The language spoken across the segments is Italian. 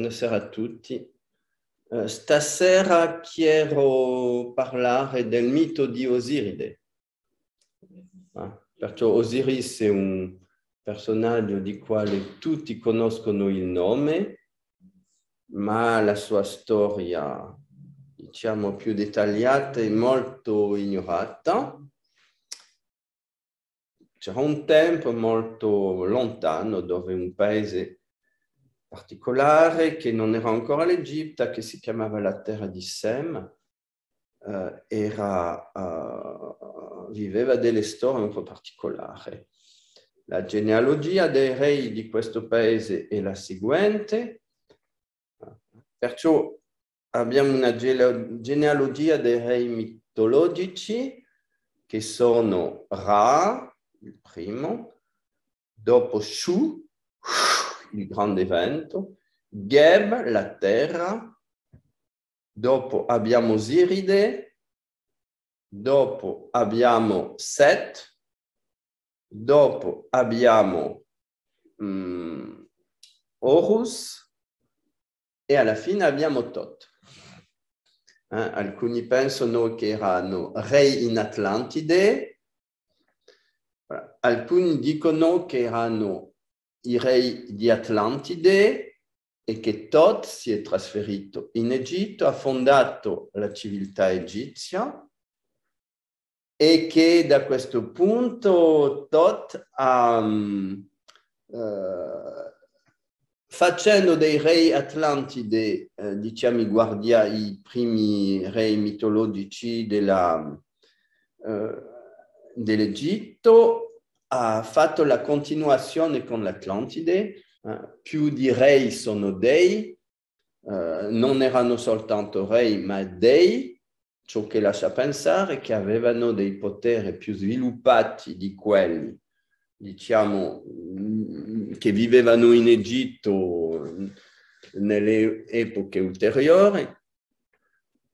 buonasera a tutti. Stasera quiero parlare del mito di Osiride. Perciò Osiris è un personaggio di quale tutti conoscono il nome, ma la sua storia, diciamo, più dettagliata è molto ignorata. C'era un tempo molto lontano dove un paese particolare che non era ancora l'Egitto, che si chiamava la terra di Sem, viveva delle storie un po' particolari. La genealogia dei re di questo paese è la seguente, perciò abbiamo una genealogia dei re mitologici che sono Ra, il primo, dopo Shu, il grande vento, Geb, la terra, dopo abbiamo Osiride, dopo abbiamo Set, dopo abbiamo Horus e alla fine abbiamo Tot. Alcuni pensano che erano re in Atlantide, alcuni dicono che erano i re di Atlantide e che Tot si è trasferito in Egitto, ha fondato la civiltà egizia e che da questo punto Tot facendo dei re Atlantide, diciamo i primi re mitologici dell'Egitto, ha fatto la continuazione con l'Atlantide, più di re sono dei, non erano soltanto re ma dei, ciò che lascia pensare che avevano dei poteri più sviluppati di quelli, diciamo, che vivevano in Egitto nelle epoche ulteriori,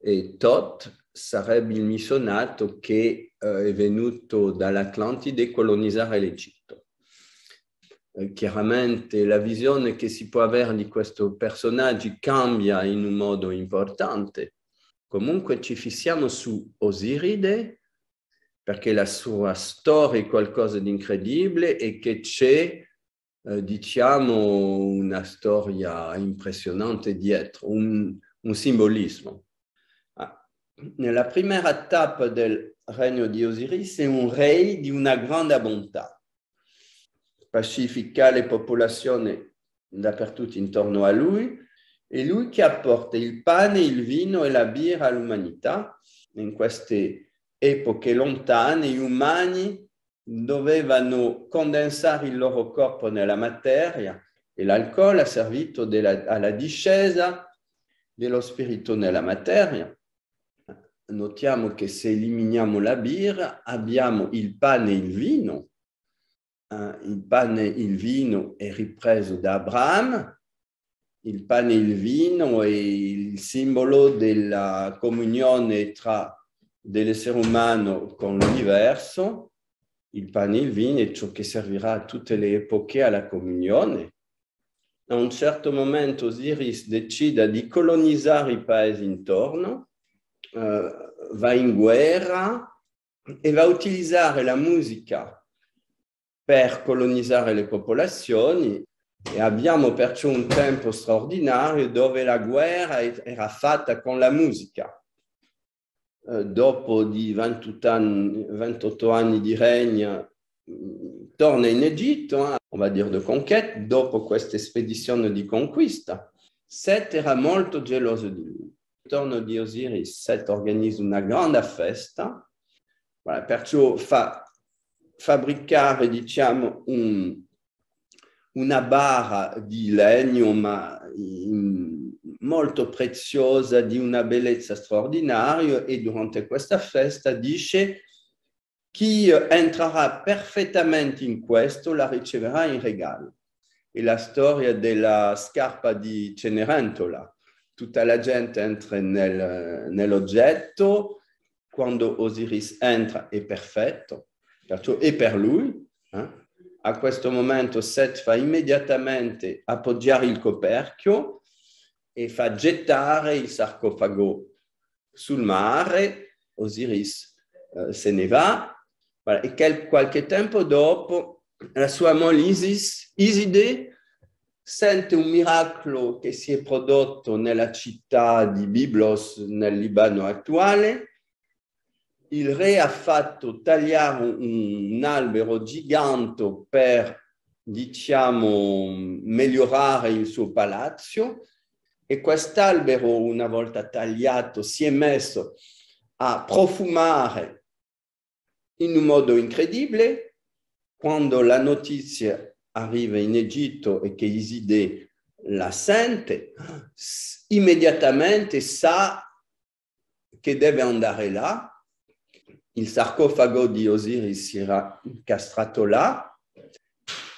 e Tot sarebbe il missionato che è venuto dall'Atlantide a colonizzare l'Egitto. Chiaramente la visione che si può avere di questo personaggio cambia in un modo importante. Comunque ci fissiamo su Osiride perché la sua storia è qualcosa di incredibile e che c'è, diciamo, una storia impressionante dietro, un simbolismo. Nella prima tappa del regno di Osiris è un re di una grande bontà. Pacifica le popolazioni dappertutto intorno a lui, e lui che apporta il pane, il vino e la birra all'umanità. In queste epoche lontane gli umani dovevano condensare il loro corpo nella materia e l'alcol ha servito alla discesa dello spirito nella materia. Notiamo che se eliminiamo la birra abbiamo il pane e il vino. Il pane e il vino è ripreso da Abramo. Il pane e il vino è il simbolo della comunione tra dell'essere umano con l'universo. Il pane e il vino è ciò che servirà a tutte le epoche alla comunione. A un certo momento Osiris decide di colonizzare i paesi intorno, va in guerra e va a utilizzare la musica per colonizzare le popolazioni, e abbiamo perciò un tempo straordinario dove la guerra era fatta con la musica. Dopo di 28 anni di regno, torna in Egitto, on va dire de conquête, dopo questa spedizione di conquista. Set era molto geloso di lui. Intorno di Osiris, Set organizza una grande festa, perciò fa fabbricare, diciamo, una bara di legno, ma molto preziosa, di una bellezza straordinaria, e durante questa festa dice: chi entrerà perfettamente in questo la riceverà in regalo. È la storia della scarpa di Cenerentola. Tutta la gente entra nell'oggetto, quando Osiris entra è perfetto, perciò è per lui. A questo momento Set fa immediatamente appoggiare il coperchio e fa gettare il sarcofago sul mare. Osiris se ne va, e qualche tempo dopo la sua moglie Iside sente un miracolo che si è prodotto nella città di Byblos, nel Libano attuale. Il re ha fatto tagliare un albero gigante per, diciamo, migliorare il suo palazzo, e quest'albero, una volta tagliato, si è messo a profumare in un modo incredibile. Quando la notizia arriva in Egitto e che Iside la sente, immediatamente sa che deve andare là. Il sarcofago di Osiris si era incastrato là.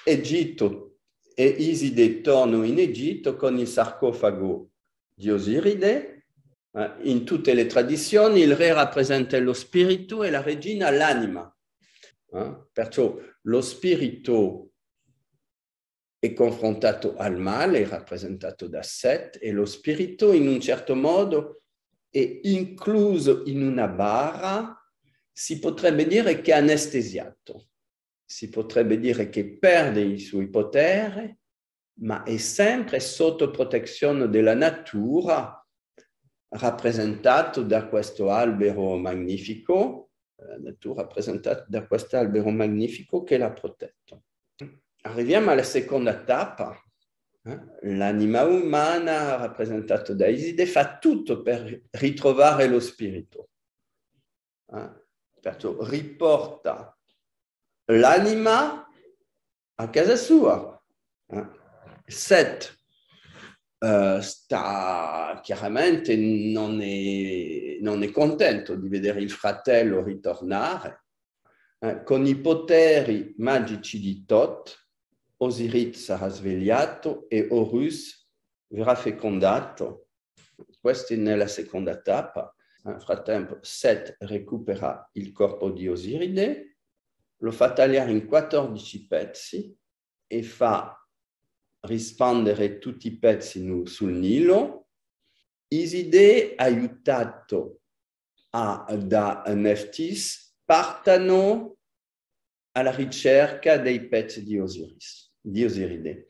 Egitto e Iside tornano in Egitto con il sarcofago di Osiride. In tutte le tradizioni il re rappresenta lo spirito e la regina l'anima. Perciò lo spirito è confrontato al male, rappresentato da Set, e lo spirito in un certo modo è incluso in una bara. Si potrebbe dire che è anestesiato, si potrebbe dire che perde i suoi poteri, ma è sempre sotto protezione della natura, rappresentato da questo albero magnifico, la natura rappresentata da questo albero magnifico che l'ha protetto. Arriviamo alla seconda tappa. L'anima umana, rappresentata da Iside, fa tutto per ritrovare lo spirito. Perciò riporta l'anima a casa sua. Set chiaramente non è contento di vedere il fratello ritornare. Con i poteri magici di Thoth, Osiris sarà svegliato e Horus verrà fecondato. Questa è nella seconda tappa. Nel frattempo, Set recupera il corpo di Osiride, lo fa tagliare in 14 pezzi e fa rispandere tutti i pezzi sul Nilo. Iside, aiutato da Neftis, partono alla ricerca dei pezzi di Osiride.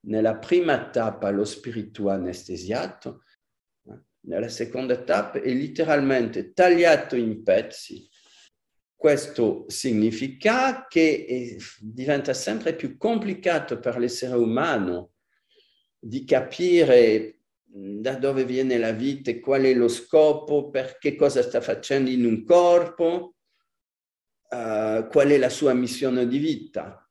Nella prima tappa lo spirito anestesiato, nella seconda tappa è letteralmente tagliato in pezzi. Questo significa che diventa sempre più complicato per l'essere umano di capire da dove viene la vita, qual è lo scopo, per che cosa sta facendo in un corpo, qual è la sua missione di vita.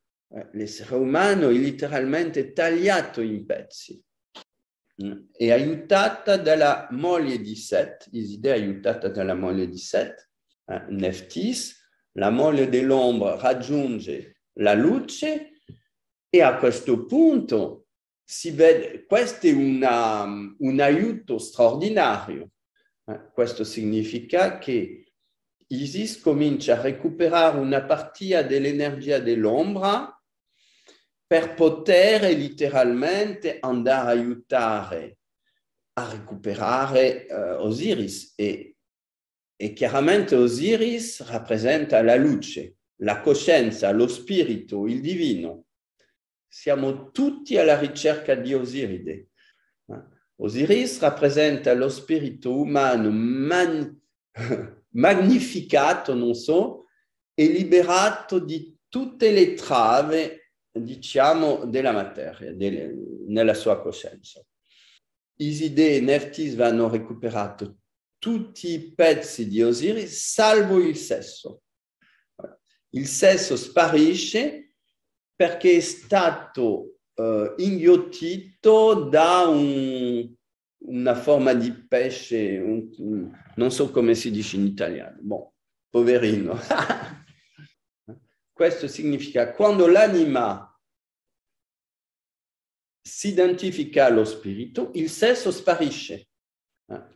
L'essere umano è letteralmente tagliato in pezzi. È aiutata dalla moglie di Set, Iside è aiutata dalla moglie di Set, Neftis. La moglie dell'ombra raggiunge la luce e a questo punto si vede, questo è un aiuto straordinario. Questo significa che Isis comincia a recuperare una partia dell'energia dell'ombra per poter letteralmente andare a aiutare a recuperare Osiris. E chiaramente Osiris rappresenta la luce, la coscienza, lo spirito, il divino. Siamo tutti alla ricerca di Osiride. Osiris rappresenta lo spirito umano magnificato, non so, e liberato di tutte le trave, diciamo, della materia, nella sua coscienza. Iside e Neftis vanno recuperati tutti i pezzi di Osiris, salvo il sesso. Il sesso sparisce perché è stato inghiottito da una forma di pesce, non so come si dice in italiano, boh, poverino. Questo significa quando l'anima si identifica allo spirito, il sesso sparisce.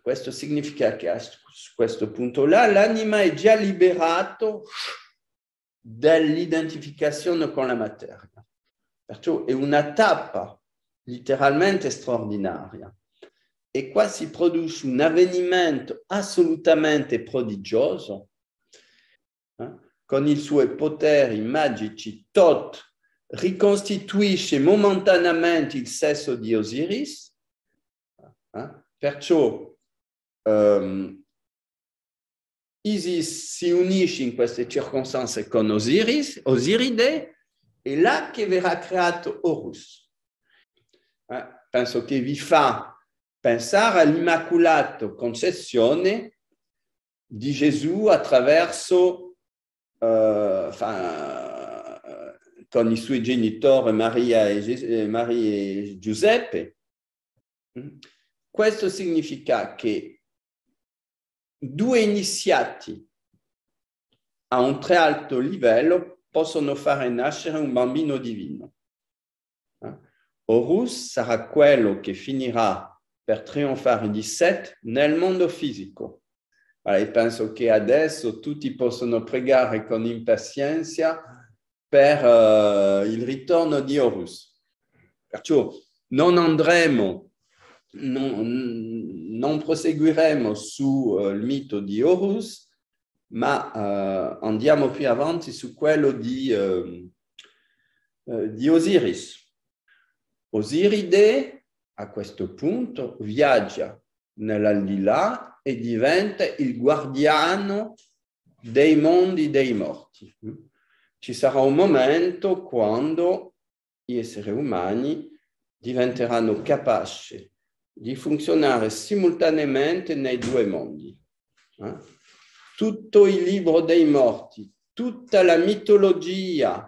Questo significa che a questo punto là l'anima è già liberato dall'identificazione con la materia. Perciò è una tappa letteralmente straordinaria. e qua si produce un avvenimento assolutamente prodigioso, con i suoi poteri magici. Tot ricostituisce momentaneamente il sesso di Osiris, perciò Isis si unisce in queste circostanze con Osiride, e là che verrà creato Horus. Penso che vi fa pensare all'Immaculato Concezione di Gesù attraverso, con i suoi genitori Maria e Giuseppe. Questo significa che due iniziati a un tre alto livello possono fare nascere un bambino divino. Horus sarà quello che finirà per trionfare di Set nel mondo fisico. E penso che adesso tutti possono pregare con impazienza per il ritorno di Horus. Perciò non andremo, non proseguiremo sul mito di Horus, ma andiamo più avanti su quello di Osiris. Osiride, a questo punto, viaggia nell'aldilà e diventa il guardiano dei mondi dei morti. Ci sarà un momento quando gli esseri umani diventeranno capaci di funzionare simultaneamente nei due mondi. Tutto il libro dei morti, tutta la mitologia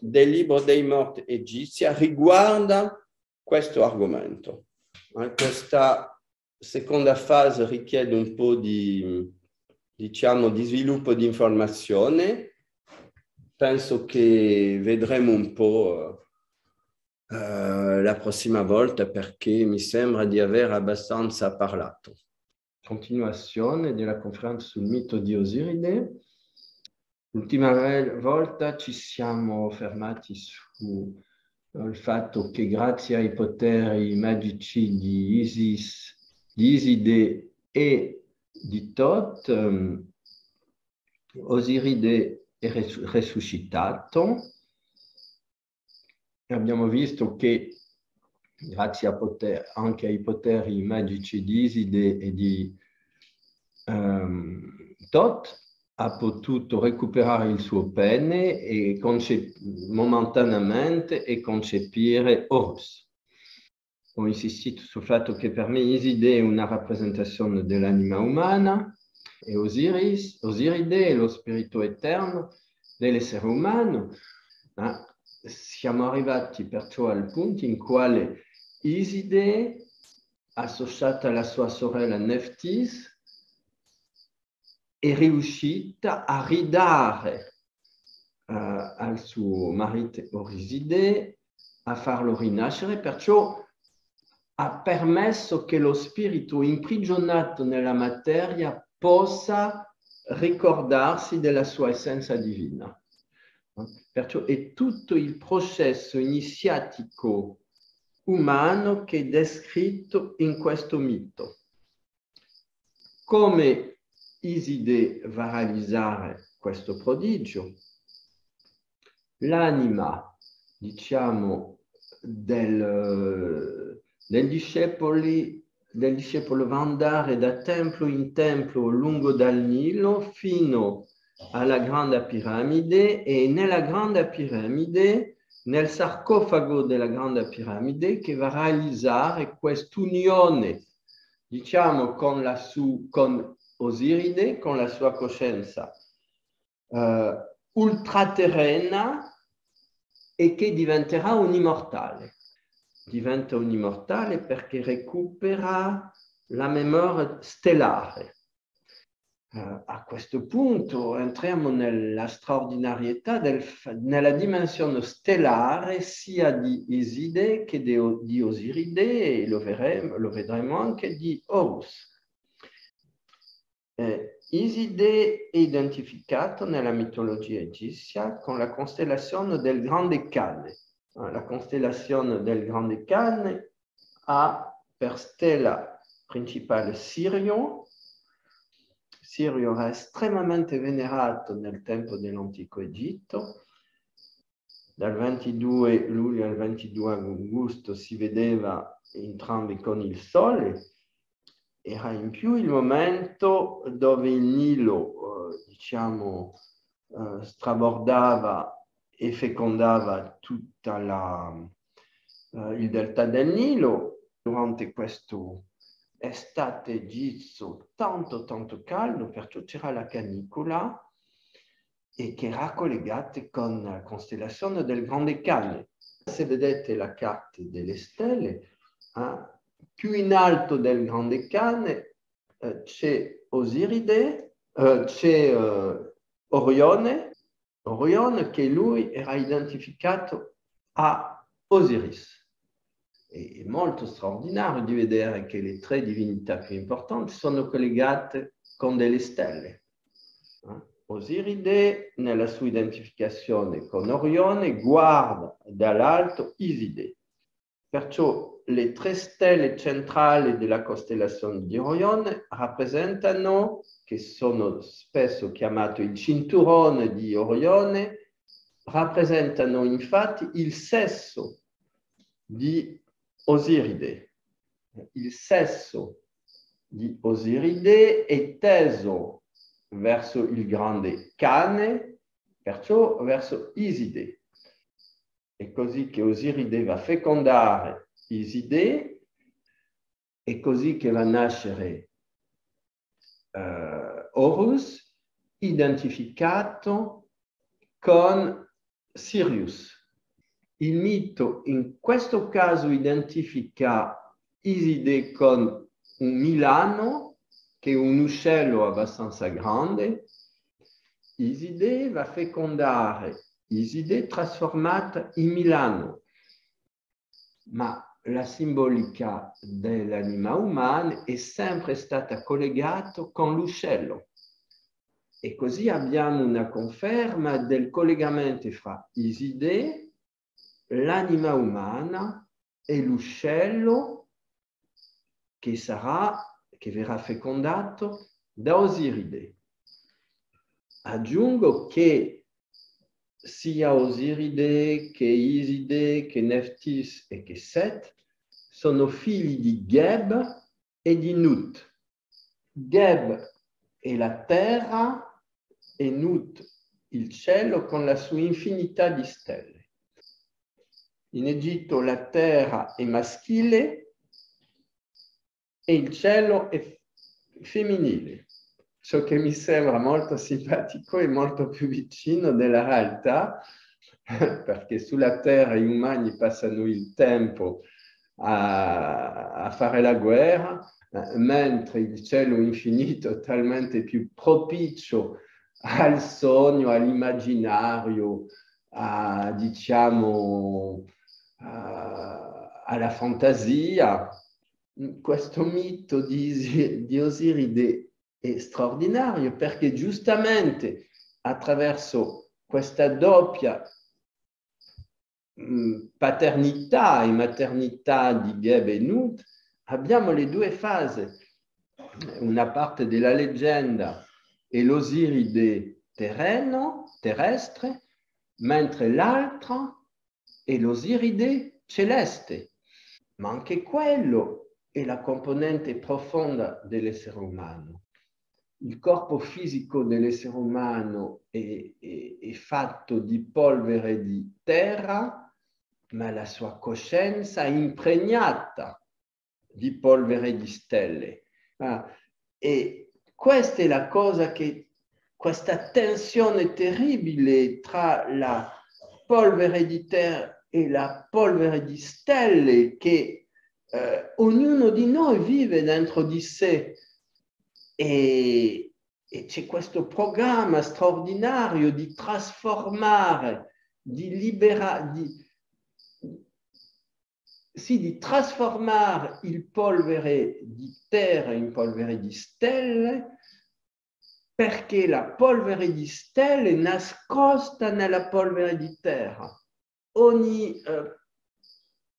del libro dei morti egizia riguarda questo argomento. Questa seconda fase richiede un po' di sviluppo di informazione. Penso che vedremo un po' la prossima volta, perché mi sembra di aver abbastanza parlato. Continuazione della conferenza sul mito di Osiride. L'ultima volta ci siamo fermati sul fatto che grazie ai poteri magici di Isis, di Iside e di Tot, Osiride è resuscitato. Abbiamo visto che grazie anche ai poteri magici di Iside e di Tot, ha potuto recuperare il suo pene e momentaneamente e concepire Horus. Ho insistito sul fatto che per me Iside è una rappresentazione dell'anima umana e Osiride è lo spirito eterno dell'essere umano. Siamo arrivati perciò al punto in quale Iside, associata alla sua sorella Nephthys, è riuscita a ridare al suo marito Oriside, a farlo rinascere, perciò ha permesso che lo spirito imprigionato nella materia possa ricordarsi della sua essenza divina. Perciò è tutto il processo iniziatico umano che è descritto in questo mito. Come Iside va a realizzare questo prodigio? L'anima, diciamo, del discepolo va andare da templo in templo lungo dal Nilo fino alla Grande Piramide, e nella Grande Piramide, nel sarcofago della Grande Piramide, che va a realizzare quest'unione, diciamo, con Osiride, con la sua coscienza ultraterrena, e che diventerà un immortale. Diventa un immortale perché recupera la memoria stellare. A questo punto entriamo nella straordinarietà, nella dimensione stellare sia di Iside che di Osiride, e lo vedremo anche di Horus. Iside è identificato nella mitologia egizia con la costellazione del Grande Cane. La costellazione del Grande Cane ha per stella principale Sirio. Sirio era estremamente venerato nel tempo dell'antico Egitto. Dal 22 luglio al 22 agosto si vedeva entrambi con il Sole. Era in più il momento dove il Nilo, diciamo, strabordava e fecondava tutta il delta del Nilo. Durante questo estate egizio tanto caldo, perciò c'era la canicola e che era collegata con la costellazione del Grande Cane. Se vedete la carta delle stelle, più in alto del Grande Cane c'è Osiride, c'è Orione, che lui era identificato a Osiris. È molto straordinario di vedere che le tre divinità più importanti sono collegate con delle stelle. Osiride, nella sua identificazione con Orione, guarda dall'alto Iside. Perciò le tre stelle centrali della costellazione di Orione rappresentano, che sono spesso chiamate il cinturone di Orione, rappresentano infatti il sesso di Osiride. Il sesso di Osiride è teso verso il grande cane, perciò verso Iside. È così che Osiride va fecondare Iside, è così che va nascere Horus, identificato con Sirius. Il mito in questo caso identifica Iside con un Milano, che è un uccello abbastanza grande. Iside va fecondare Iside trasformata in Milano. Ma la simbolica dell'anima umana è sempre stata collegata con l'uccello. E così abbiamo una conferma del collegamento fra Iside, l'anima umana e l'uccello che verrà fecondato da Osiride. Aggiungo che sia Osiride che Iside che Neftis e che Set sono figli di Geb e di Nut. Geb è la terra e Nut il cielo con la sua infinità di stelle. In Egitto la terra è maschile e il cielo è femminile. Ciò che mi sembra molto simpatico e molto più vicino della realtà, perché sulla terra gli umani passano il tempo a fare la guerra, mentre il cielo infinito è talmente più propicio al sogno, all'immaginario, diciamo, alla fantasia. Questo mito di Osiride è straordinario perché giustamente attraverso questa doppia paternità e maternità di Geb e Nut abbiamo le due fasi. Una parte della leggenda è l'Osiride terrestre, mentre l'altra è l'Osiride celeste. Ma anche quello è la componente profonda dell'essere umano. Il corpo fisico dell'essere umano è fatto di polvere di terra, ma la sua coscienza è impregnata di polvere di stelle. E questa è la cosa questa tensione terribile tra la polvere di terra e la polvere di stelle che ognuno di noi vive dentro di sé. E c'è questo programma straordinario di trasformare, di trasformare il polvere di terra in polvere di stelle, perché la polvere di stelle è nascosta nella polvere di terra. Ogni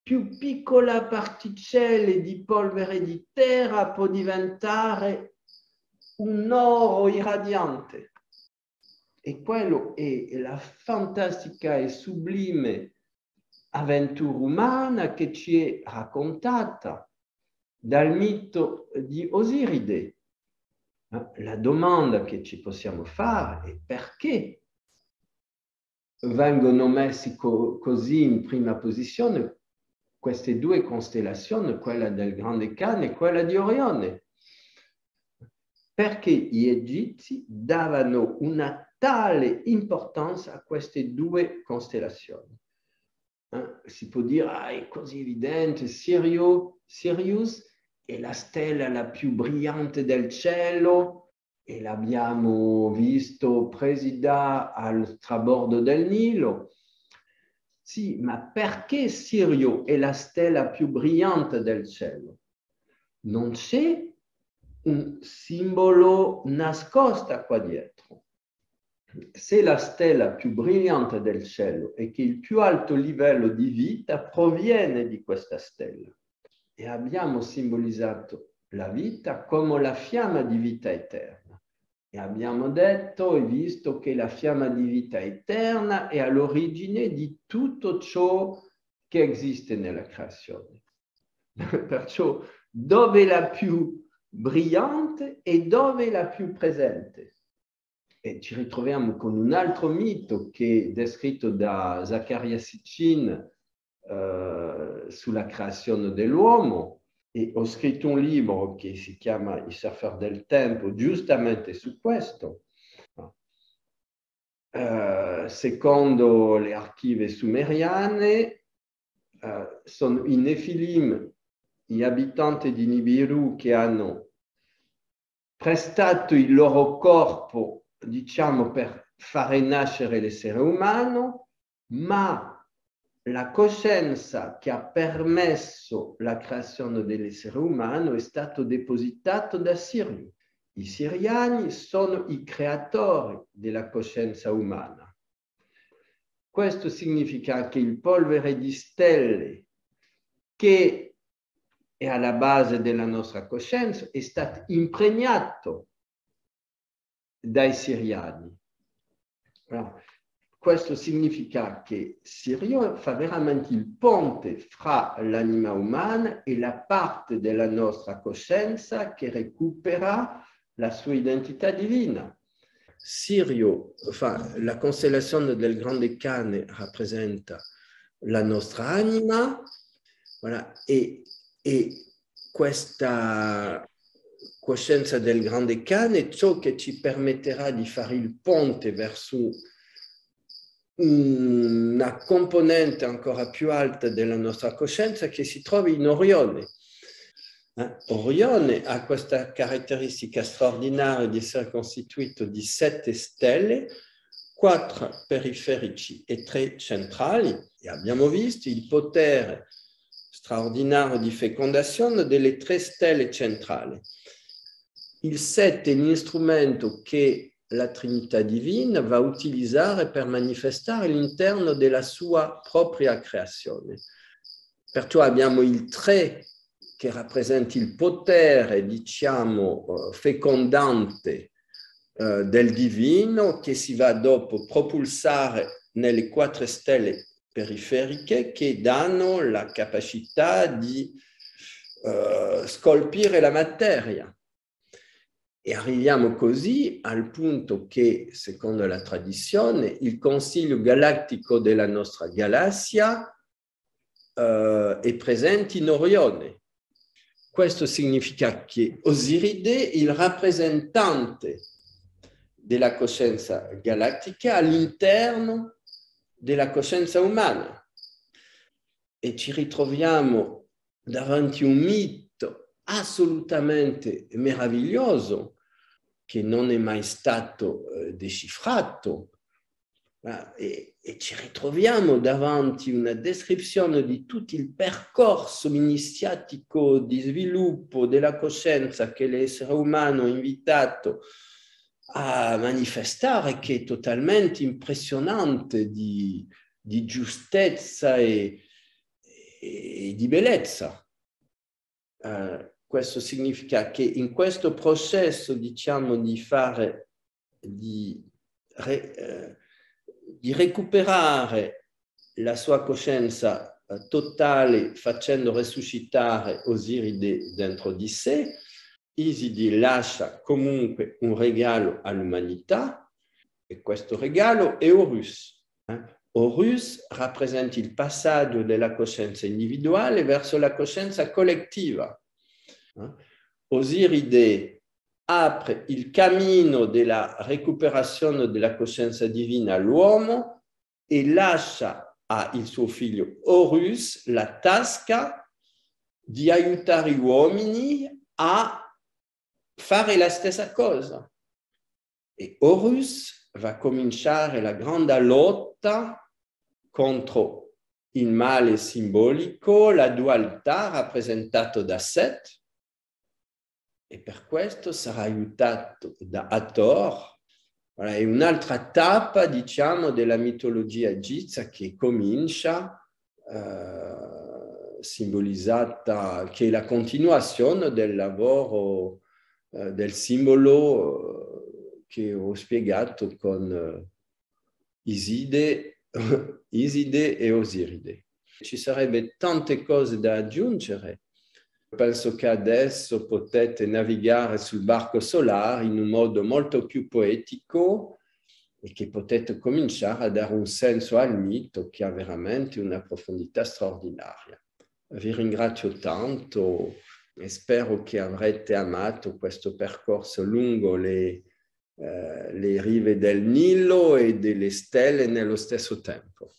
più piccola particella di polvere di terra può diventare un oro irradiante. E quello è la fantastica e sublime avventura umana che ci è raccontata dal mito di Osiride. La domanda che ci possiamo fare è perché vengono messi così in prima posizione queste due costellazioni, quella del Grande Cane e quella di Orione. Perché gli egizi davano una tale importanza a queste due costellazioni. Si può dire, è così evidente, Sirius è la stella la più brillante del cielo e l'abbiamo visto presida al trabordo del Nilo. Sì, ma perché Sirio è la stella più brillante del cielo? Non c'è un simbolo nascosto qua dietro. Se la stella più brillante del cielo è che il più alto livello di vita proviene di questa stella e abbiamo simbolizzato la vita come la fiamma di vita eterna e abbiamo detto e visto che la fiamma di vita eterna è all'origine di tutto ciò che esiste nella creazione. Perciò dove è la più brillante e dove è la più presente. E ci ritroviamo con un altro mito che è descritto da Zaccaria Sitchin sulla creazione dell'uomo. E ho scritto un libro che si chiama I surfer del tempo, giustamente su questo. Secondo le archive sumeriane, sono i Nefilim, gli abitanti di Nibiru, che hanno prestato il loro corpo, diciamo, per fare nascere l'essere umano, ma la coscienza che ha permesso la creazione dell'essere umano è stata depositata da Sirio. I siriani sono i creatori della coscienza umana. Questo significa che il polvere di stelle che è alla base della nostra coscienza è stato impregnato dai siriani. Questo significa che Sirio fa veramente il ponte fra l'anima umana e la parte della nostra coscienza che recupera la sua identità divina. Sirio, la costellazione del Grande Cane rappresenta la nostra anima, e questa coscienza del Grande Cane è ciò che ci permetterà di fare il ponte verso una componente ancora più alta della nostra coscienza che si trova in Orione. Orione ha questa caratteristica straordinaria di essere costituito di 7 stelle, 4 periferici e 3 centrali, e abbiamo visto il potere straordinario di fecondazione delle 3 stelle centrali. Il 7 è l'instrumento che la Trinità Divina va a utilizzare per manifestare all'interno della sua propria creazione. Perciò abbiamo il 3 che rappresenta il potere, diciamo, fecondante del divino, che si va dopo propulsare nelle 4 stelle periferiche che danno la capacità di scolpire la materia. E arriviamo così al punto che, secondo la tradizione, il Consiglio Galattico della nostra galassia è presente in Orione. Questo significa che Osiride è il rappresentante della coscienza galattica all'interno della coscienza umana. E ci ritroviamo davanti a un mito assolutamente meraviglioso che non è mai stato decifrato, e ci ritroviamo davanti a una descrizione di tutto il percorso iniziatico di sviluppo della coscienza che l'essere umano è invitato a manifestare, che è totalmente impressionante di giustezza e e di bellezza. Questo significa che in questo processo, diciamo, di recuperare la sua coscienza totale facendo resuscitare Osiride dentro di sé, Iside lascia comunque un regalo all'umanità e questo regalo è Horus. Horus rappresenta il passaggio della coscienza individuale verso la coscienza collettiva. Osiride apre il cammino della recuperazione della coscienza divina all'uomo e lascia al suo figlio Horus la tasca di aiutare gli uomini a fare la stessa cosa. E Horus va cominciare la grande lotta contro il male simbolico, la dualità rappresentata da Set, e per questo sarà aiutato da Hathor. È un'altra tappa, diciamo, della mitologia egizia che comincia, simbolizzata, che è la continuazione del lavoro del simbolo che ho spiegato con Iside e Osiride. Ci sarebbe tante cose da aggiungere. Penso che adesso potete navigare sul barco solare in un modo molto più poetico e che potete cominciare a dare un senso al mito che ha veramente una profondità straordinaria. Vi ringrazio tanto e spero che avrete amato questo percorso lungo le rive del Nilo e delle stelle nello stesso tempo.